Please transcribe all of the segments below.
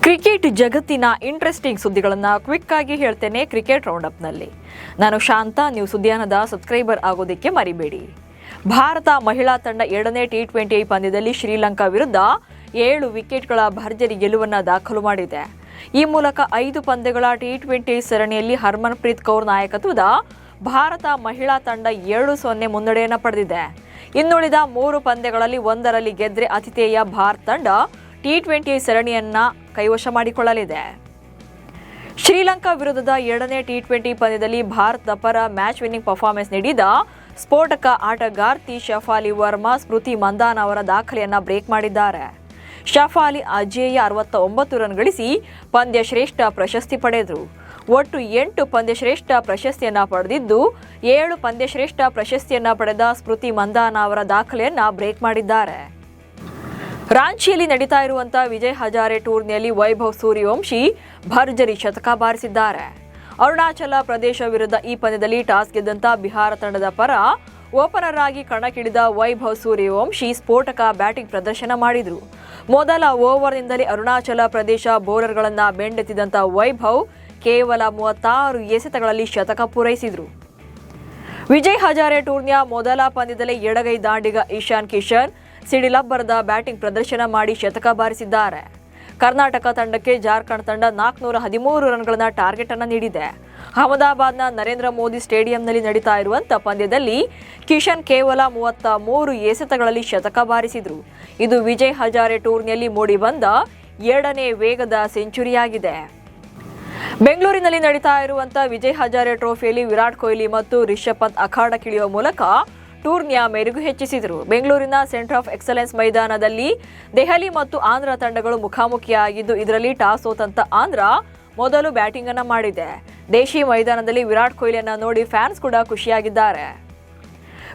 Cricket ಜಗತ್ತಿನ interesting ಸುದ್ದಿಗಳನ್ನು quick ಆಗಿ ಹೇಳ್ತೇನೆ ಕ್ರಿಕೆಟ್ ರೌಂಡಪ್ನಲ್ಲಿ. ನಾನು ಶಾಂತ. ನೀವು ಸುದ್ದಿಯಾನದ ಸಬ್ಸ್ಕ್ರೈಬರ್ ಆಗೋದಕ್ಕೆ ಮರಿಬೇಡಿ. ಭಾರತ ಮಹಿಳಾ ತಂಡ 2ನೇ T20 ಪಂದ್ಯದಲ್ಲಿ ಶ್ರೀಲಂಕಾ ವಿರುದ್ಧ 7 ವಿಕೆಟ್ಗಳ ಭರ್ಜರಿ ಗೆಲುವನ್ನು ದಾಖಲು ಮಾಡಿದೆ. ಈ ಮೂಲಕ 5 ಪಂದ್ಯಗಳ T20 ಸರಣಿಯಲ್ಲಿ ಹರ್ಮನ್ಪ್ರೀತ್ ಕೌರ್ ನಾಯಕತ್ವದ ಭಾರತ ಮಹಿಳಾ ತಂಡ 2-0 ಮುನ್ನಡೆಯನ್ನು ಪಡೆದಿದೆ. ಇನ್ನುಳಿದ 3 ಪಂದ್ಯಗಳಲ್ಲಿ ಒಂದರಲ್ಲಿ ಗೆದ್ರೆ ಆತಿಥೇಯ ಭಾರತ ತಂಡ T20 ಸರಣಿಯನ್ನು ಕೈವಶ ಮಾಡಿಕೊಳ್ಳಲಿದೆ. ಶ್ರೀಲಂಕಾ ವಿರುದ್ಧದ 2ನೇ T20 ಪಂದ್ಯದಲ್ಲಿ ಭಾರತದ ಪರ ಮ್ಯಾಚ್ ವಿನ್ನಿಂಗ್ ಪರ್ಫಾರ್ಮೆನ್ಸ್ ನೀಡಿದ ಸ್ಫೋಟಕ ಆಟಗಾರ್ತಿ ಶಫಾಲಿ ವರ್ಮಾ ಸ್ಮೃತಿ ಮಂದಾನ ಅವರ ದಾಖಲೆಯನ್ನು ಬ್ರೇಕ್ ಮಾಡಿದ್ದಾರೆ. ಶಫಾಲಿ ಅಜೇಯ 69 ರನ್ ಗಳಿಸಿ ಪಂದ್ಯ ಶ್ರೇಷ್ಠ ಪ್ರಶಸ್ತಿ ಪಡೆದರು. ಒಟ್ಟು 8 ಪಂದ್ಯ ಶ್ರೇಷ್ಠ ಪ್ರಶಸ್ತಿಯನ್ನು ಪಡೆದಿದ್ದು 7 ಪಂದ್ಯ ಶ್ರೇಷ್ಠ ಪ್ರಶಸ್ತಿಯನ್ನು ಪಡೆದ ಸ್ಮೃತಿ ಮಂದಾನ ಅವರ ದಾಖಲೆಯನ್ನು ಬ್ರೇಕ್ ಮಾಡಿದ್ದಾರೆ. ರಾಂಚಿಯಲ್ಲಿ ನಡೀತಾ ಇರುವಂತಹ ವಿಜಯ್ ಹಜಾರೆ ಟೂರ್ನಿಯಲ್ಲಿ ವೈಭವ್ ಸೂರ್ಯವಂಶಿ ಭರ್ಜರಿ ಶತಕ ಬಾರಿಸಿದ್ದಾರೆ. ಅರುಣಾಚಲ ಪ್ರದೇಶ ವಿರುದ್ಧ ಈ ಪಂದ್ಯದಲ್ಲಿ ಟಾಸ್ ಗೆದ್ದಂತ ಬಿಹಾರ ತಂಡದ ಪರ ಓಪನರ್ ಆಗಿ ಕಣಕ್ಕಿಳಿದ ವೈಭವ್ ಸೂರ್ಯವಂಶಿ ಸ್ಫೋಟಕ ಬ್ಯಾಟಿಂಗ್ ಪ್ರದರ್ಶನ ಮಾಡಿದರು. ಮೊದಲ ಓವರ್ನಿಂದಲೇ ಅರುಣಾಚಲ ಪ್ರದೇಶ ಬೌಲರ್ಗಳನ್ನು ಬೆಂಡೆತ್ತಿದಂತ ವೈಭವ್ ಕೇವಲ 36 ಎಸೆತಗಳಲ್ಲಿ ಶತಕ ಪೂರೈಸಿದರು. ವಿಜಯ್ ಹಜಾರೆ ಟೂರ್ನಿಯ ಮೊದಲ ಪಂದ್ಯದಲ್ಲಿ ಎಡಗೈ ದಾಂಡಿಗ ಇಶಾನ್ ಕಿಶನ್ ಸಿಡಿಲಬ್ಬರದ ಬ್ಯಾಟಿಂಗ್ ಪ್ರದರ್ಶನ ಮಾಡಿ ಶತಕ ಬಾರಿಸಿದ್ದಾರೆ. ಕರ್ನಾಟಕ ತಂಡಕ್ಕೆ ಜಾರ್ಖಂಡ್ ತಂಡ 413 ರನ್ಗಳನ್ನ ಟಾರ್ಗೆಟ್ ಅನ್ನು ನೀಡಿದೆ. ಅಹಮದಾಬಾದ್ನ ನರೇಂದ್ರ ಮೋದಿ ಸ್ಟೇಡಿಯಂನಲ್ಲಿ ನಡೀತಾ ಇರುವಂತಹ ಪಂದ್ಯದಲ್ಲಿ ಕಿಶನ್ ಕೇವಲ 33 ಎಸೆತಗಳಲ್ಲಿ ಶತಕ ಬಾರಿಸಿದರು. ಇದು ವಿಜಯ್ ಹಜಾರೆ ಟೂರ್ನಿಯಲ್ಲಿ ಮೂಡಿಬಂದ 2ನೇ ವೇಗದ ಸೆಂಚುರಿಯಾಗಿದೆ. ಬೆಂಗಳೂರಿನಲ್ಲಿ ನಡೀತಾ ಇರುವಂತಹ ವಿಜಯ್ ಹಜಾರೆ ಟ್ರೋಫಿಯಲ್ಲಿ ವಿರಾಟ್ ಕೊಹ್ಲಿ ಮತ್ತು ರಿಷಬ್ ಪಂತ್ ಅಖಾಡಕ್ಕಿಳಿಯುವ ಮೂಲಕ ಟೂರ್ನಿಯ ಮೆರುಗು ಹೆಚ್ಚಿಸಿದರು. ಬೆಂಗಳೂರಿನ ಸೆಂಟರ್ ಆಫ್ ಎಕ್ಸಲೆನ್ಸ್ ಮೈದಾನದಲ್ಲಿ ದೆಹಲಿ ಮತ್ತು ಆಂಧ್ರ ತಂಡಗಳು ಮುಖಾಮುಖಿಯಾಗಿದ್ದು ಇದರಲ್ಲಿ ಟಾಸ್ ಸೋತಂತ ಆಂಧ್ರ ಮೊದಲು ಬ್ಯಾಟಿಂಗ್ ಅನ್ನು ಮಾಡಿದೆ. ದೇಶಿ ಮೈದಾನದಲ್ಲಿ ವಿರಾಟ್ ಕೊಹ್ಲಿಯನ್ನು ನೋಡಿ ಫ್ಯಾನ್ಸ್ ಕೂಡ ಖುಷಿಯಾಗಿದ್ದಾರೆ.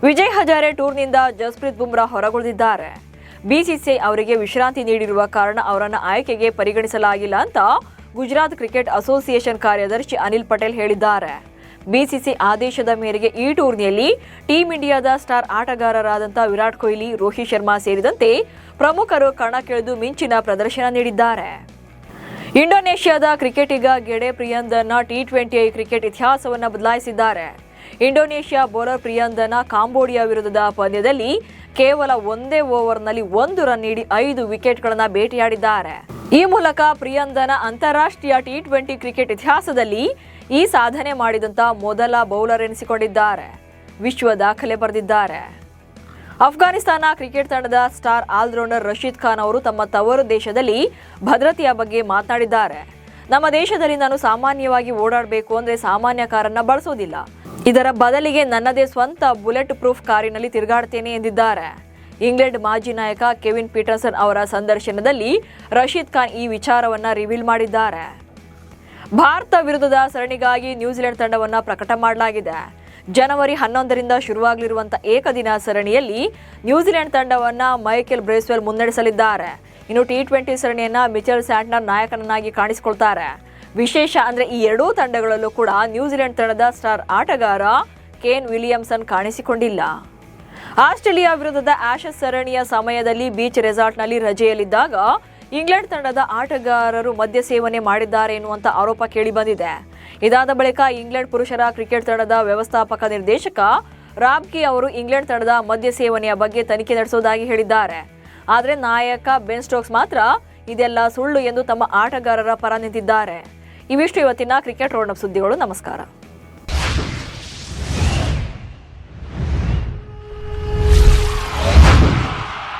ವಿಜಯ್ ಹಜಾರೆ ಟೂರ್ನಿಯಿಂದ ಜಸ್ಪ್ರೀತ್ ಬುಮ್ರಾ ಹೊರಗುಳಿದಿದ್ದಾರೆ. ಬಿಸಿಸಿಐ ಅವರಿಗೆ ವಿಶ್ರಾಂತಿ ನೀಡಿರುವ ಕಾರಣ ಅವರನ್ನು ಆಯ್ಕೆಗೆ ಪರಿಗಣಿಸಲಾಗಿಲ್ಲ ಅಂತ ಗುಜರಾತ್ ಕ್ರಿಕೆಟ್ ಅಸೋಸಿಯೇಷನ್ ಕಾರ್ಯದರ್ಶಿ ಅನಿಲ್ ಪಟೇಲ್ ಹೇಳಿದ್ದಾರೆ. ಬಿಸಿಸಿಐ ಆದೇಶದ ಮೇರೆಗೆ ಈ ಟೂರ್ನಿಯಲ್ಲಿ ಟೀಂ ಇಂಡಿಯಾದ ಸ್ಟಾರ್ ಆಟಗಾರರಾದಂಥ ವಿರಾಟ್ ಕೊಹ್ಲಿ, ರೋಹಿತ್ ಶರ್ಮಾ ಸೇರಿದಂತೆ ಪ್ರಮುಖರು ಕಣಕ್ಕಿಳಿದು ಮಿಂಚಿನ ಪ್ರದರ್ಶನ ನೀಡಿದ್ದಾರೆ. ಇಂಡೋನೇಷ್ಯಾದ ಕ್ರಿಕೆಟಿಗ ಗೆಡೆ ಪ್ರಿಯಂದನ T20 ಕ್ರಿಕೆಟ್ ಇತಿಹಾಸವನ್ನು ಬದಲಾಯಿಸಿದ್ದಾರೆ. ಇಂಡೋನೇಷ್ಯಾ ಬೌಲರ್ ಪ್ರಿಯಂದನ ಕಾಂಬೋಡಿಯಾ ವಿರುದ್ಧದ ಪಂದ್ಯದಲ್ಲಿ ಕೇವಲ ಒಂದೇ ಓವರ್ನಲ್ಲಿ 1 ರನ್ ನೀಡಿ 5 ವಿಕೆಟ್ಗಳನ್ನು ಬೇಟೆಯಾಡಿದ್ದಾರೆ. ಈ ಮೂಲಕ ಪ್ರಿಯಂದನ ಅಂತಾರಾಷ್ಟ್ರೀಯ T20 ಕ್ರಿಕೆಟ್ ಇತಿಹಾಸದಲ್ಲಿ ಈ ಸಾಧನೆ ಮಾಡಿದಂತ ಮೊದಲ ಬೌಲರ್ ಎನಿಸಿಕೊಂಡಿದ್ದಾರೆ. ವಿಶ್ವ ದಾಖಲೆ ಬರೆದಿದ್ದಾರೆ. ಅಫ್ಘಾನಿಸ್ತಾನ ಕ್ರಿಕೆಟ್ ತಂಡದ ಸ್ಟಾರ್ ಆಲ್ರೌಂಡರ್ ರಶೀದ್ ಖಾನ್ ಅವರು ತಮ್ಮ ತವರು ದೇಶದಲ್ಲಿ ಭದ್ರತೆಯ ಬಗ್ಗೆ ಮಾತನಾಡಿದ್ದಾರೆ. ನಮ್ಮ ದೇಶದಲ್ಲಿ ನಾನು ಸಾಮಾನ್ಯವಾಗಿ ಓಡಾಡಬೇಕು ಅಂದರೆ ಸಾಮಾನ್ಯ ಕಾರನ್ನು ಬಳಸೋದಿಲ್ಲ. ಇದರ ಬದಲಿಗೆ ನನ್ನದೇ ಸ್ವಂತ ಬುಲೆಟ್ ಪ್ರೂಫ್ ಕಾರಿನಲ್ಲಿ ತಿರುಗಾಡ್ತೇನೆ ಎಂದಿದ್ದಾರೆ. ಇಂಗ್ಲೆಂಡ್ ಮಾಜಿ ನಾಯಕ ಕೆವಿನ್ ಪೀಟರ್ಸನ್ ಅವರ ಸಂದರ್ಶನದಲ್ಲಿ ರಶೀದ್ ಖಾನ್ ಈ ವಿಚಾರವನ್ನು ರಿವೀಲ್ ಮಾಡಿದ್ದಾರೆ. ಭಾರತ ವಿರುದ್ಧದ ಸರಣಿಗಾಗಿ ನ್ಯೂಜಿಲೆಂಡ್ ತಂಡವನ್ನು ಪ್ರಕಟ ಮಾಡಲಾಗಿದೆ. ಜನವರಿ 11ರಿಂದ ಶುರುವಾಗಲಿರುವಂತಹ ಏಕದಿನ ಸರಣಿಯಲ್ಲಿ ನ್ಯೂಜಿಲೆಂಡ್ ತಂಡವನ್ನು ಮೈಕೆಲ್ ಬ್ರೇಸ್ವೆಲ್ ಮುನ್ನಡೆಸಲಿದ್ದಾರೆ. ಇನ್ನು T20 ಸರಣಿಯನ್ನ ಮಿಚೆಲ್ ಸ್ಯಾಂಟ್ನರ್ ನಾಯಕನನ್ನಾಗಿ ಕಾಣಿಸಿಕೊಳ್ತಾರೆ. ವಿಶೇಷ ಅಂದರೆ ಈ ಎರಡೂ ತಂಡಗಳಲ್ಲೂ ಕೂಡ ನ್ಯೂಜಿಲೆಂಡ್ ತಂಡದ ಸ್ಟಾರ್ ಆಟಗಾರ ಕೇನ್ ವಿಲಿಯಮ್ಸನ್ ಕಾಣಿಸಿಕೊಂಡಿಲ್ಲ. ಆಸ್ಟ್ರೇಲಿಯಾ ವಿರುದ್ಧದ ಆಶಸ್ ಸರಣಿಯ ಸಮಯದಲ್ಲಿ ಬೀಚ್ ರೆಸಾರ್ಟ್ನಲ್ಲಿ ರಜೆಯಲ್ಲಿದ್ದಾಗ ಇಂಗ್ಲೆಂಡ್ ತಂಡದ ಆಟಗಾರರು ಮದ್ಯ ಸೇವನೆ ಮಾಡಿದ್ದಾರೆ ಎನ್ನುವಂಥ ಆರೋಪ ಕೇಳಿಬಂದಿದೆ. ಇದಾದ ಬಳಿಕ ಇಂಗ್ಲೆಂಡ್ ಪುರುಷರ ಕ್ರಿಕೆಟ್ ತಂಡದ ವ್ಯವಸ್ಥಾಪಕ ನಿರ್ದೇಶಕ ರಾಬ್ಕಿ ಅವರು ಇಂಗ್ಲೆಂಡ್ ತಂಡದ ಮದ್ಯ ಸೇವನೆಯ ಬಗ್ಗೆ ತನಿಖೆ ನಡೆಸುವುದಾಗಿ ಹೇಳಿದ್ದಾರೆ. ಆದರೆ ನಾಯಕ ಬೆನ್ ಸ್ಟೋಕ್ಸ್ ಮಾತ್ರ ಇದೆಲ್ಲ ಸುಳ್ಳು ಎಂದು ತಮ್ಮ ಆಟಗಾರರ ಪರ ನಿಂತಿದ್ದಾರೆ. ಇವಿಷ್ಟು ಇವತ್ತಿನ ಕ್ರಿಕೆಟ್ ರೌಂಡಪ್ ಸುದ್ದಿಗಳು. ನಮಸ್ಕಾರ.